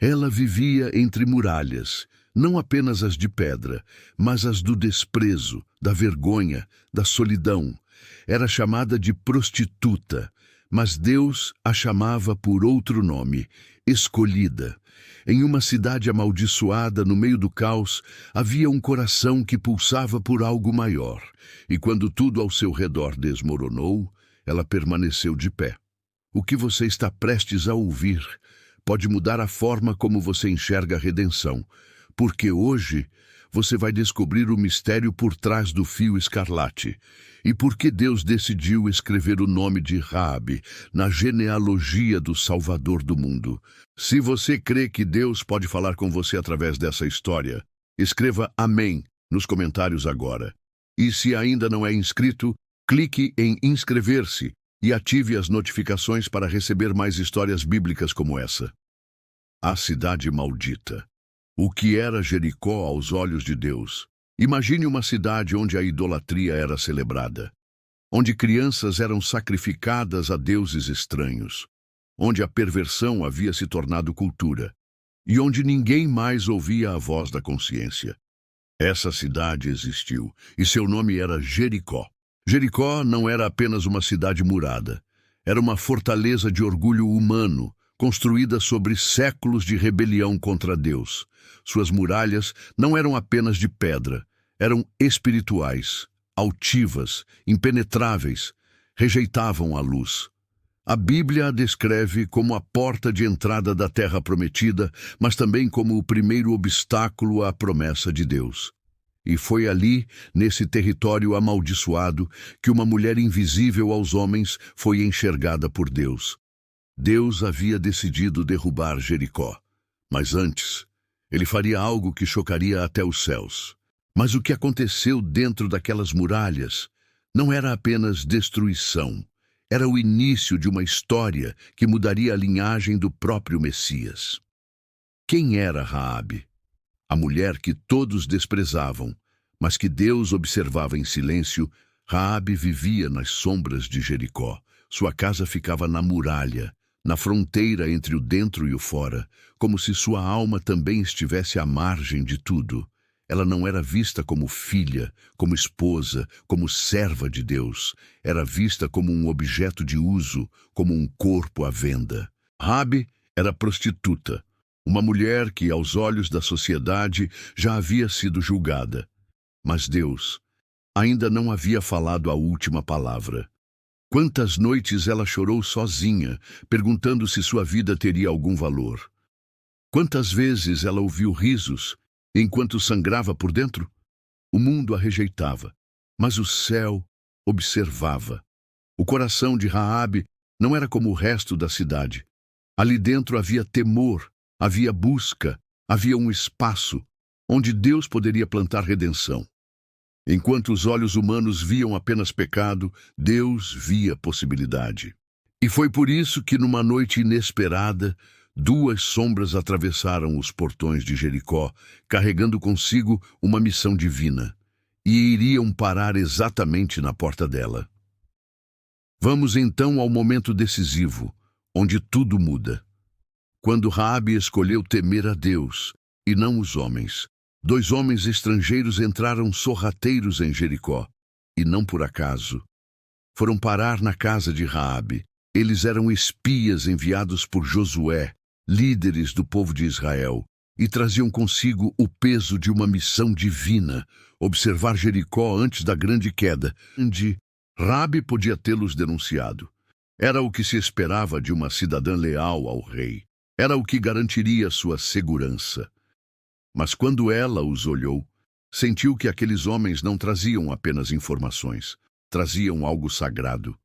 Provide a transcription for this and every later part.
Ela vivia entre muralhas, não apenas as de pedra, mas as do desprezo, da vergonha, da solidão. Era chamada de prostituta, mas Deus a chamava por outro nome, escolhida. Em uma cidade amaldiçoada, no meio do caos, havia um coração que pulsava por algo maior, e quando tudo ao seu redor desmoronou, ela permaneceu de pé. O que você está prestes a ouvir pode mudar a forma como você enxerga a redenção, porque hoje você vai descobrir o mistério por trás do fio escarlate e por que Deus decidiu escrever o nome de Raabe na genealogia do Salvador do mundo. Se você crê que Deus pode falar com você através dessa história, escreva Amém nos comentários agora. E se ainda não é inscrito, clique em inscrever-se e ative as notificações para receber mais histórias bíblicas como essa. A cidade maldita. O que era Jericó aos olhos de Deus? Imagine uma cidade onde a idolatria era celebrada, onde crianças eram sacrificadas a deuses estranhos, onde a perversão havia se tornado cultura, e onde ninguém mais ouvia a voz da consciência. Essa cidade existiu, e seu nome era Jericó. Jericó não era apenas uma cidade murada, era uma fortaleza de orgulho humano, construída sobre séculos de rebelião contra Deus. Suas muralhas não eram apenas de pedra, eram espirituais, altivas, impenetráveis, rejeitavam a luz. A Bíblia a descreve como a porta de entrada da terra prometida, mas também como o primeiro obstáculo à promessa de Deus. E foi ali, nesse território amaldiçoado, que uma mulher invisível aos homens foi enxergada por Deus. Deus havia decidido derrubar Jericó, mas antes, ele faria algo que chocaria até os céus. Mas o que aconteceu dentro daquelas muralhas não era apenas destruição, era o início de uma história que mudaria a linhagem do próprio Messias. Quem era Raabe? A mulher que todos desprezavam, mas que Deus observava em silêncio. Raabe vivia nas sombras de Jericó. Sua casa ficava na muralha, na fronteira entre o dentro e o fora, como se sua alma também estivesse à margem de tudo. Ela não era vista como filha, como esposa, como serva de Deus. Era vista como um objeto de uso, como um corpo à venda. Raabe era prostituta, uma mulher que, aos olhos da sociedade, já havia sido julgada. Mas Deus ainda não havia falado a última palavra. Quantas noites ela chorou sozinha, perguntando se sua vida teria algum valor. Quantas vezes ela ouviu risos, enquanto sangrava por dentro? O mundo a rejeitava, mas o céu observava. O coração de Raabe não era como o resto da cidade. Ali dentro havia temor, havia busca, havia um espaço onde Deus poderia plantar redenção. Enquanto os olhos humanos viam apenas pecado, Deus via possibilidade. E foi por isso que, numa noite inesperada, duas sombras atravessaram os portões de Jericó, carregando consigo uma missão divina, e iriam parar exatamente na porta dela. Vamos então ao momento decisivo, onde tudo muda. Quando Raabe escolheu temer a Deus, e não os homens, dois homens estrangeiros entraram sorrateiros em Jericó, e não por acaso. Foram parar na casa de Raabe. Eles eram espias enviados por Josué, líderes do povo de Israel, e traziam consigo o peso de uma missão divina, observar Jericó antes da grande queda, onde Raabe podia tê-los denunciado. Era o que se esperava de uma cidadã leal ao rei. Era o que garantiria sua segurança. Mas quando ela os olhou, sentiu que aqueles homens não traziam apenas informações, traziam algo sagrado.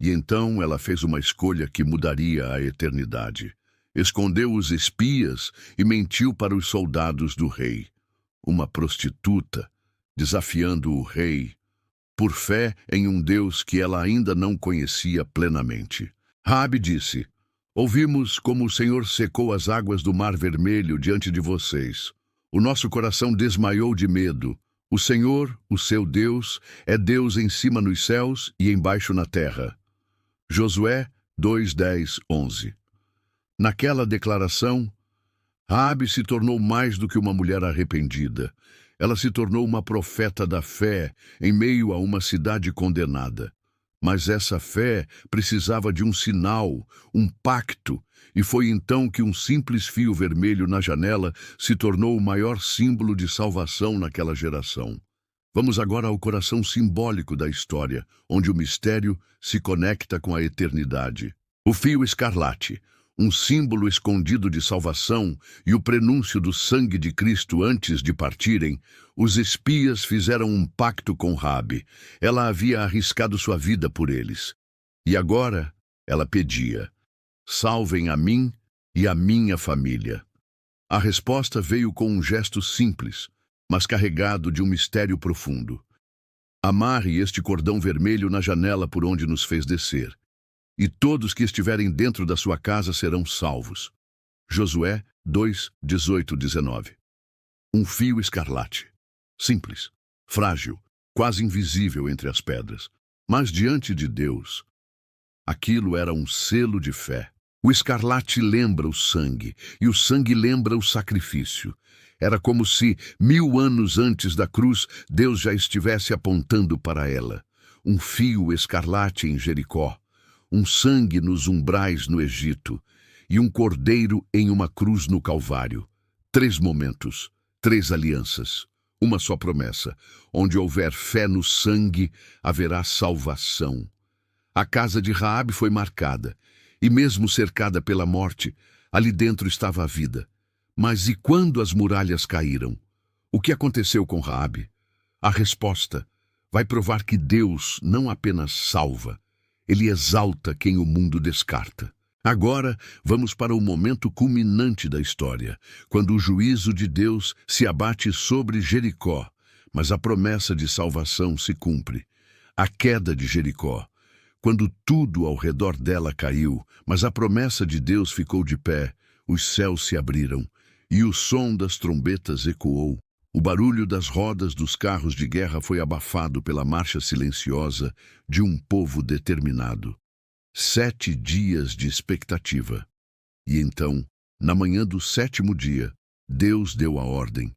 E então ela fez uma escolha que mudaria a eternidade. Escondeu os espias e mentiu para os soldados do rei. Uma prostituta, desafiando o rei, por fé em um Deus que ela ainda não conhecia plenamente. Raabe disse: "Ouvimos como o Senhor secou as águas do Mar Vermelho diante de vocês. O nosso coração desmaiou de medo. O Senhor, o seu Deus, é Deus em cima nos céus e embaixo na terra." Josué 2:10-11. Naquela declaração, Raabe se tornou mais do que uma mulher arrependida. Ela se tornou uma profeta da fé em meio a uma cidade condenada. Mas essa fé precisava de um sinal, um pacto, e foi então que um simples fio vermelho na janela se tornou o maior símbolo de salvação naquela geração. Vamos agora ao coração simbólico da história, onde o mistério se conecta com a eternidade. O fio escarlate, um símbolo escondido de salvação e o prenúncio do sangue de Cristo antes de partirem, os espias fizeram um pacto com Raabe. Ela havia arriscado sua vida por eles. E agora ela pedia: salvem a mim e a minha família. A resposta veio com um gesto simples, mas carregado de um mistério profundo. Amarre este cordão vermelho na janela por onde nos fez descer, e todos que estiverem dentro da sua casa serão salvos. Josué 2, 18, 19. Um fio escarlate. Simples, frágil, quase invisível entre as pedras. Mas diante de Deus, aquilo era um selo de fé. O escarlate lembra o sangue, e o sangue lembra o sacrifício. Era como se, 1000 anos antes da cruz, Deus já estivesse apontando para ela. Um fio escarlate em Jericó, um sangue nos umbrais no Egito, e um cordeiro em uma cruz no Calvário. 3 momentos, 3 alianças, uma só promessa. Onde houver fé no sangue, haverá salvação. A casa de Raabe foi marcada, e mesmo cercada pela morte, ali dentro estava a vida. Mas e quando as muralhas caíram? O que aconteceu com Raabe? A resposta vai provar que Deus não apenas salva, Ele exalta quem o mundo descarta. Agora, vamos para o momento culminante da história, quando o juízo de Deus se abate sobre Jericó, mas a promessa de salvação se cumpre. A queda de Jericó, quando tudo ao redor dela caiu, mas a promessa de Deus ficou de pé, os céus se abriram, e o som das trombetas ecoou. O barulho das rodas dos carros de guerra foi abafado pela marcha silenciosa de um povo determinado. 7 dias de expectativa. E então, na manhã do 7º dia, Deus deu a ordem.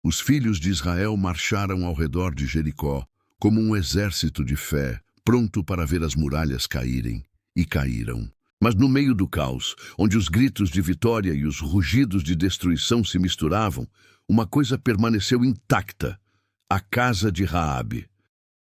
Os filhos de Israel marcharam ao redor de Jericó, como um exército de fé, pronto para ver as muralhas caírem. E caíram. Mas no meio do caos, onde os gritos de vitória e os rugidos de destruição se misturavam, uma coisa permaneceu intacta: a casa de Raabe.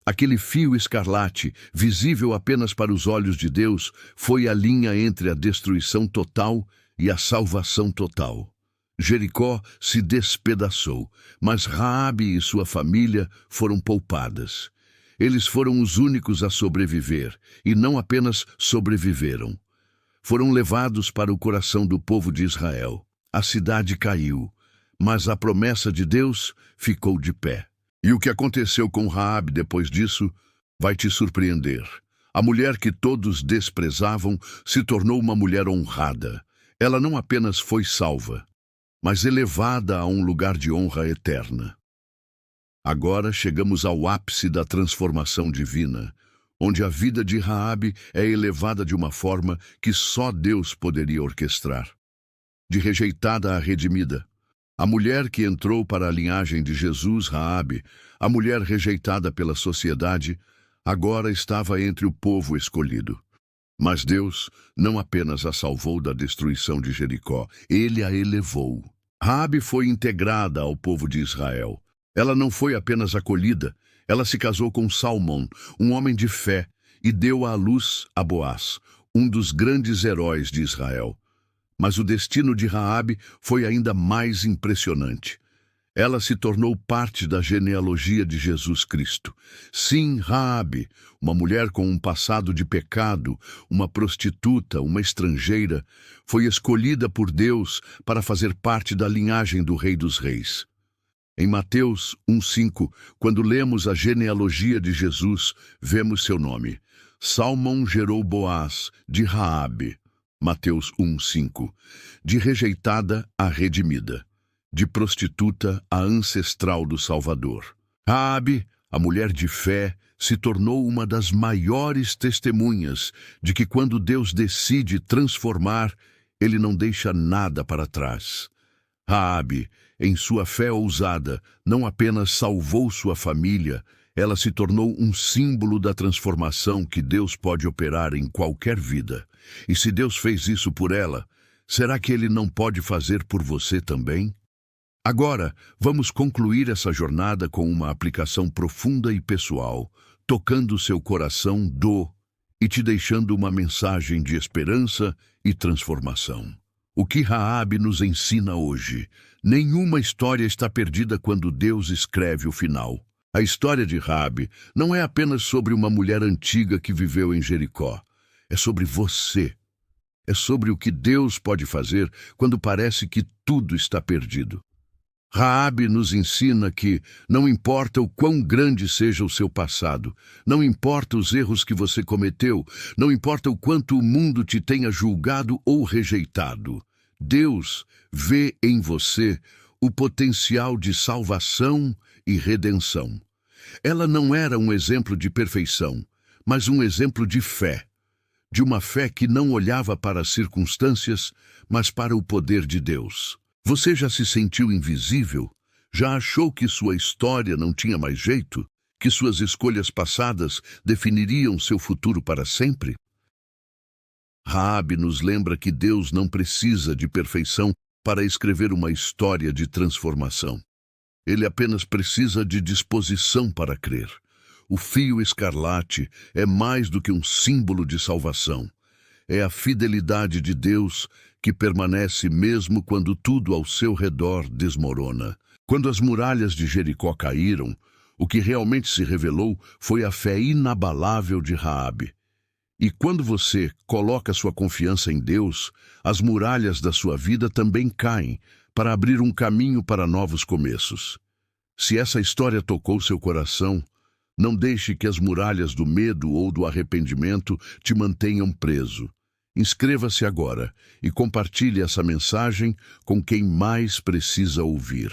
Aquele fio escarlate, visível apenas para os olhos de Deus, foi a linha entre a destruição total e a salvação total. Jericó se despedaçou, mas Raabe e sua família foram poupadas. Eles foram os únicos a sobreviver, e não apenas sobreviveram. Foram levados para o coração do povo de Israel. A cidade caiu, mas a promessa de Deus ficou de pé. E o que aconteceu com Raabe depois disso vai te surpreender. A mulher que todos desprezavam se tornou uma mulher honrada. Ela não apenas foi salva, mas elevada a um lugar de honra eterna. Agora chegamos ao ápice da transformação divina, onde a vida de Raabe é elevada de uma forma que só Deus poderia orquestrar. De rejeitada a redimida, a mulher que entrou para a linhagem de Jesus, Raabe, a mulher rejeitada pela sociedade, agora estava entre o povo escolhido. Mas Deus não apenas a salvou da destruição de Jericó, Ele a elevou. Raabe foi integrada ao povo de Israel. Ela não foi apenas acolhida, ela se casou com Salmão, um homem de fé, e deu à luz a Boaz, um dos grandes heróis de Israel. Mas o destino de Raabe foi ainda mais impressionante. Ela se tornou parte da genealogia de Jesus Cristo. Sim, Raabe, uma mulher com um passado de pecado, uma prostituta, uma estrangeira, foi escolhida por Deus para fazer parte da linhagem do Rei dos Reis. Em Mateus 1,5, quando lemos a genealogia de Jesus, vemos seu nome. Salmão gerou Boaz, de Raabe. Mateus 1,5. De rejeitada a redimida, de prostituta a ancestral do Salvador. Raabe, a mulher de fé, se tornou uma das maiores testemunhas de que quando Deus decide transformar, Ele não deixa nada para trás. Raabe, em sua fé ousada, não apenas salvou sua família, ela se tornou um símbolo da transformação que Deus pode operar em qualquer vida. E se Deus fez isso por ela, será que Ele não pode fazer por você também? Agora, vamos concluir essa jornada com uma aplicação profunda e pessoal, tocando seu coração e te deixando uma mensagem de esperança e transformação. O que Raabe nos ensina hoje? Nenhuma história está perdida quando Deus escreve o final. A história de Raabe não é apenas sobre uma mulher antiga que viveu em Jericó. É sobre você. É sobre o que Deus pode fazer quando parece que tudo está perdido. Raabe nos ensina que não importa o quão grande seja o seu passado, não importa os erros que você cometeu, não importa o quanto o mundo te tenha julgado ou rejeitado, Deus vê em você o potencial de salvação e redenção. Ela não era um exemplo de perfeição, mas um exemplo de fé, de uma fé que não olhava para as circunstâncias, mas para o poder de Deus. Você já se sentiu invisível? Já achou que sua história não tinha mais jeito? Que suas escolhas passadas definiriam seu futuro para sempre? Raabe nos lembra que Deus não precisa de perfeição para escrever uma história de transformação. Ele apenas precisa de disposição para crer. O fio escarlate é mais do que um símbolo de salvação. É a fidelidade de Deus que permanece mesmo quando tudo ao seu redor desmorona. Quando as muralhas de Jericó caíram, o que realmente se revelou foi a fé inabalável de Raabe. E quando você coloca sua confiança em Deus, as muralhas da sua vida também caem para abrir um caminho para novos começos. Se essa história tocou seu coração, não deixe que as muralhas do medo ou do arrependimento te mantenham preso. Inscreva-se agora e compartilhe essa mensagem com quem mais precisa ouvir.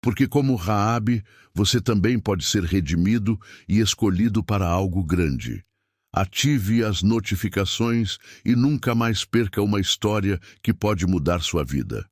Porque como Raabe, você também pode ser redimido e escolhido para algo grande. Ative as notificações e nunca mais perca uma história que pode mudar sua vida.